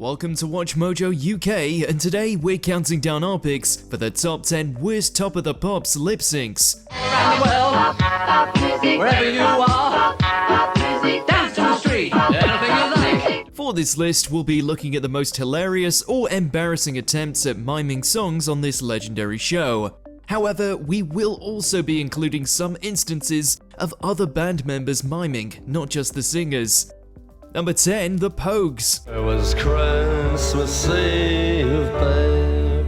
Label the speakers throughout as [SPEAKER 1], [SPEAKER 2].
[SPEAKER 1] Welcome to WatchMojoUK, and today we're counting down our picks for the top 10 worst Top of the Pops lip syncs.
[SPEAKER 2] Around the world, wherever you are, dance to the street, anything you like.
[SPEAKER 1] For this list, we'll be looking at the most hilarious or embarrassing attempts at miming songs on this legendary show. However, we will also be including some instances of other band members miming, not just the singers. Number 10, The Pogues.
[SPEAKER 3] It was Christmas Eve, babe.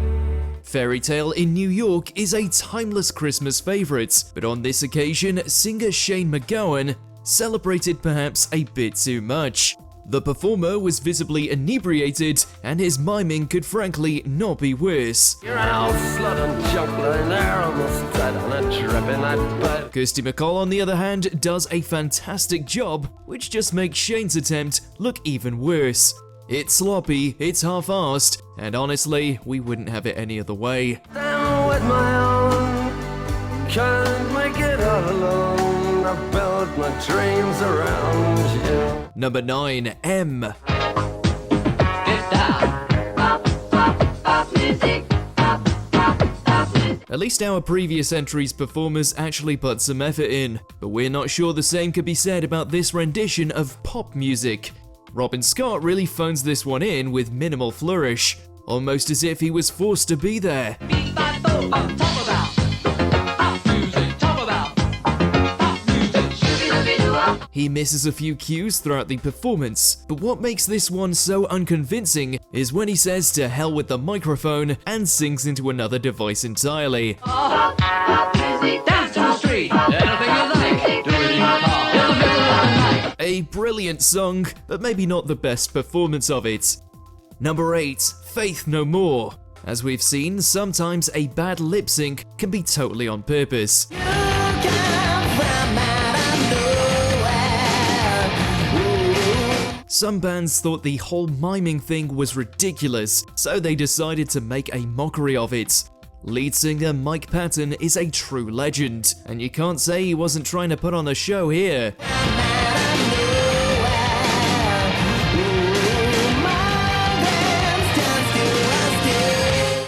[SPEAKER 1] Fairy Tale in New York is a timeless Christmas favorite, but on this occasion, singer Shane MacGowan celebrated perhaps a bit too much. The performer was visibly inebriated, and his miming could frankly not be worse.
[SPEAKER 3] You're an old slut and junk lying there, almost dead on a trip in that bed.
[SPEAKER 1] Kirsty MacColl, on the other hand, does a fantastic job, which just makes Shane's attempt look even worse. It's sloppy, it's half-arsed, and honestly, we wouldn't have it any other way.
[SPEAKER 3] Down with my own, can't make it all alone. I build my dreams around you.
[SPEAKER 1] Number 9, M.
[SPEAKER 2] Get down. Pop music. Pop music.
[SPEAKER 1] At least our previous entries' performers actually put some effort in, but we're not sure the same could be said about this rendition of pop music. Robin Scott really phones this one in with minimal flourish, almost as if he was forced to be there. He misses a few cues throughout the performance, but what makes this one so unconvincing is when he says to hell with the microphone and sings into another device entirely.
[SPEAKER 2] Dance to the street, anything you like. Do it in your car, in the middle of the night.
[SPEAKER 1] A brilliant song, but maybe not the best performance of it. Number 8, Faith No More. As we've seen, sometimes a bad lip sync can be totally on purpose. Some bands thought the whole miming thing was ridiculous, so they decided to make a mockery of it. Lead singer Mike Patton is a true legend, and you can't say he wasn't trying to put on a show here.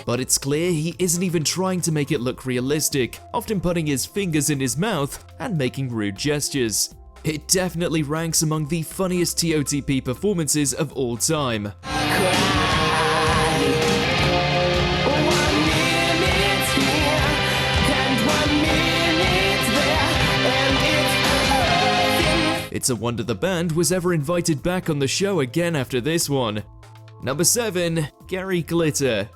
[SPEAKER 1] But it's clear he isn't even trying to make it look realistic, often putting his fingers in his mouth and making rude gestures. It definitely ranks among the funniest TOTP performances of all time. It's a wonder the band was ever invited back on the show again after this one. Number 7, Gary Glitter.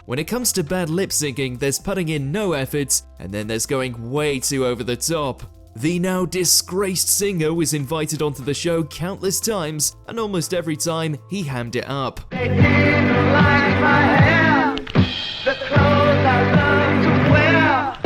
[SPEAKER 1] When it comes to bad lip syncing, there's putting in no effort, and then there's going way too over the top. The now disgraced singer was invited onto the show countless times, and almost every time he hammed it up.
[SPEAKER 4] They didn't like my hair, the clothes I love to wear.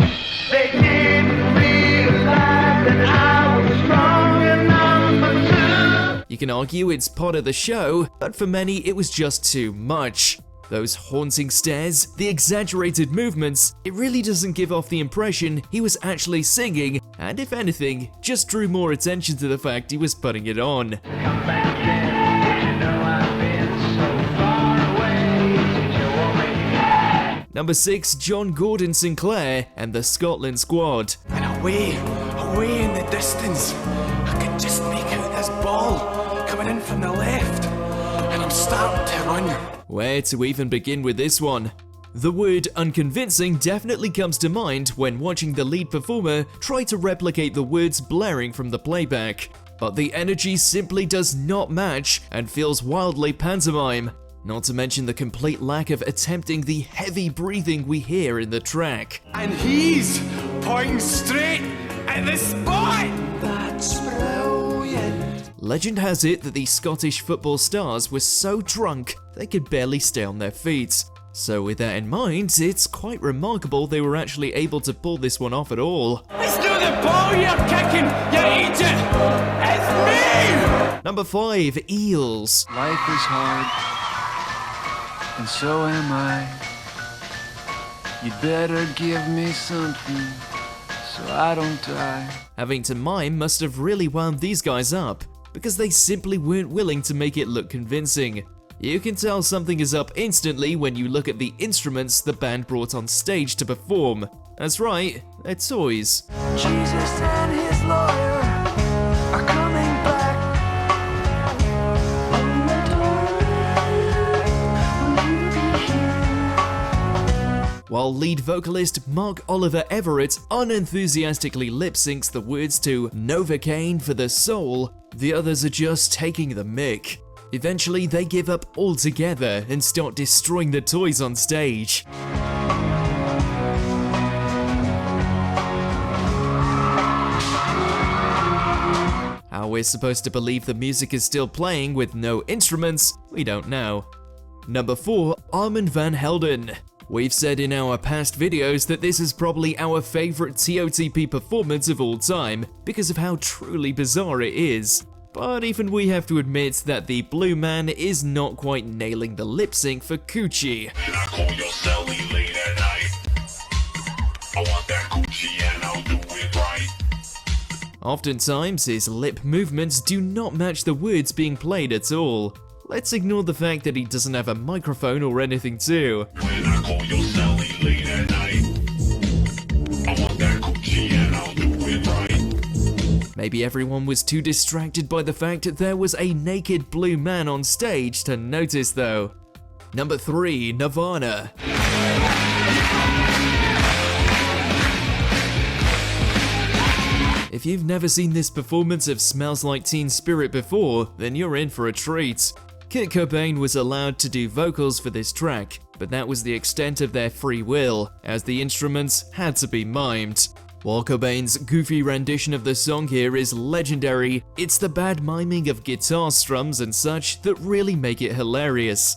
[SPEAKER 4] They didn't realize that I was strong enough to.
[SPEAKER 1] You can argue it's part of the show, but for many it was just too much. Those haunting stares, the exaggerated movements, it really doesn't give off the impression he was actually singing, and if anything, just drew more attention to the fact he was putting it on.
[SPEAKER 4] Come back in, you know I've been so far away. Did you want me?
[SPEAKER 1] Number 6, John Gordon Sinclair and the Scotland Squad.
[SPEAKER 5] And away in the distance, I can just make out this ball coming in from the left, and I'm starting to run.
[SPEAKER 1] Where to even begin with this one? The word unconvincing definitely comes to mind when watching the lead performer try to replicate the words blaring from the playback. But the energy simply does not match and feels wildly pantomime, not to mention the complete lack of attempting the heavy breathing we hear in the track.
[SPEAKER 5] And he's pointing straight at the spot! That's brilliant.
[SPEAKER 1] Legend has it that the Scottish football stars were so drunk they could barely stay on their feet. So with that in mind, it's quite remarkable they were actually able to pull this one off at all.
[SPEAKER 5] It's not the ball you're kicking, you idiot! It's me!
[SPEAKER 1] Number 5, Eels.
[SPEAKER 6] Life is hard, and so am I. You'd better give me something so so I don't die.
[SPEAKER 1] Having to mime must have really wound these guys up, because they simply weren't willing to make it look convincing. You can tell something is up instantly when you look at the instruments the band brought on stage to perform. That's right, they're toys.
[SPEAKER 3] Jesus and his lawyer are coming back.
[SPEAKER 1] While lead vocalist Mark Oliver Everett unenthusiastically lip-syncs the words to Novocaine for the Soul, the others are just taking the mick. Eventually, they give up altogether and start destroying the toys on stage. How we're supposed to believe the music is still playing with no instruments, we don't know. Number 4, Armand van Helden. We've said in our past videos that this is probably our favorite TOTP performance of all time because of how truly bizarre it is. But even we have to admit that the Blue Man is not quite nailing the lip sync for Coochie.
[SPEAKER 7] I call your celly late at night. I want that Coochie and I'll do it right.
[SPEAKER 1] Oftentimes, his lip movements do not match the words being played at all. Let's ignore the fact that he doesn't have a microphone or anything too.
[SPEAKER 7] When I call your celly late at night, I want that Coochie and I'll do it right.
[SPEAKER 1] Maybe everyone was too distracted by the fact that there was a naked blue man on stage to notice though. Number 3, Nirvana. If you've never seen this performance of Smells Like Teen Spirit before, then you're in for a treat. Kurt Cobain was allowed to do vocals for this track, but that was the extent of their free will, as the instruments had to be mimed. While Cobain's goofy rendition of the song here is legendary, it's the bad miming of guitar strums and such that really make it hilarious.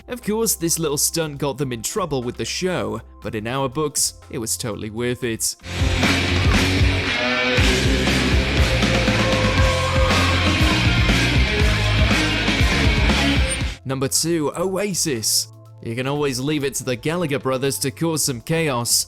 [SPEAKER 1] Of course, this little stunt got them in trouble with the show, but in our books, it was totally worth it. Number 2, Oasis. You can always leave it to the Gallagher brothers to cause some chaos.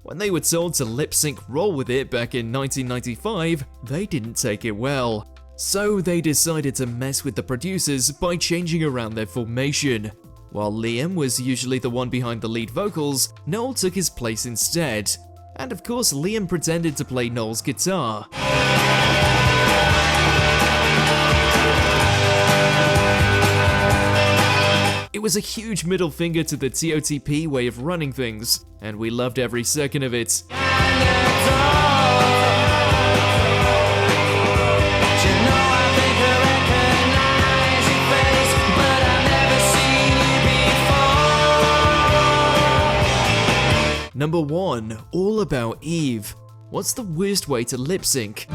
[SPEAKER 1] When they were told to lip-sync Roll With It back in 1995, they didn't take it well. So they decided to mess with the producers by changing around their formation. While Liam was usually the one behind the lead vocals, Noel took his place instead. And of course, Liam pretended to play Noel's guitar. It was a huge middle finger to the TOTP way of running things, and we loved every second of it. Number 1, All About Eve. What's the worst way to lip sync?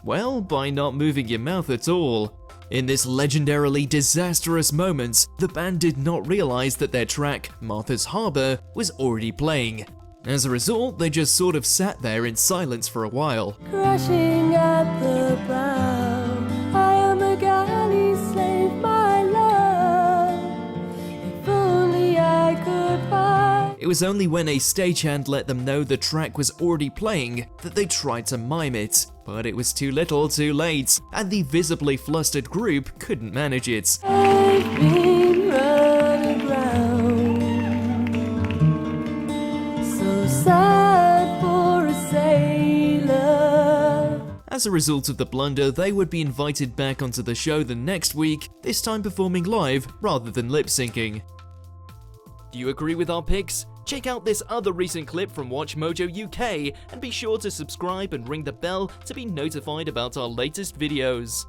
[SPEAKER 1] Well, by not moving your mouth at all. In this legendarily disastrous moment, the band did not realize that their track, Martha's Harbour, was already playing. As a result, they just sort of sat there in silence for a while.
[SPEAKER 8] Crashing at the bow, I am a galley slave, my love. If only I could find.
[SPEAKER 1] It was only when a stagehand let them know the track was already playing that they tried to mime it. But it was too little too late, and the visibly flustered group couldn't manage it.
[SPEAKER 8] I've been running round, so sad for a sailor.
[SPEAKER 1] As a result of the blunder, they would be invited back onto the show the next week, this time performing live rather than lip-syncing. Do you agree with our picks? Check out this other recent clip from WatchMojoUK and be sure to subscribe and ring the bell to be notified about our latest videos.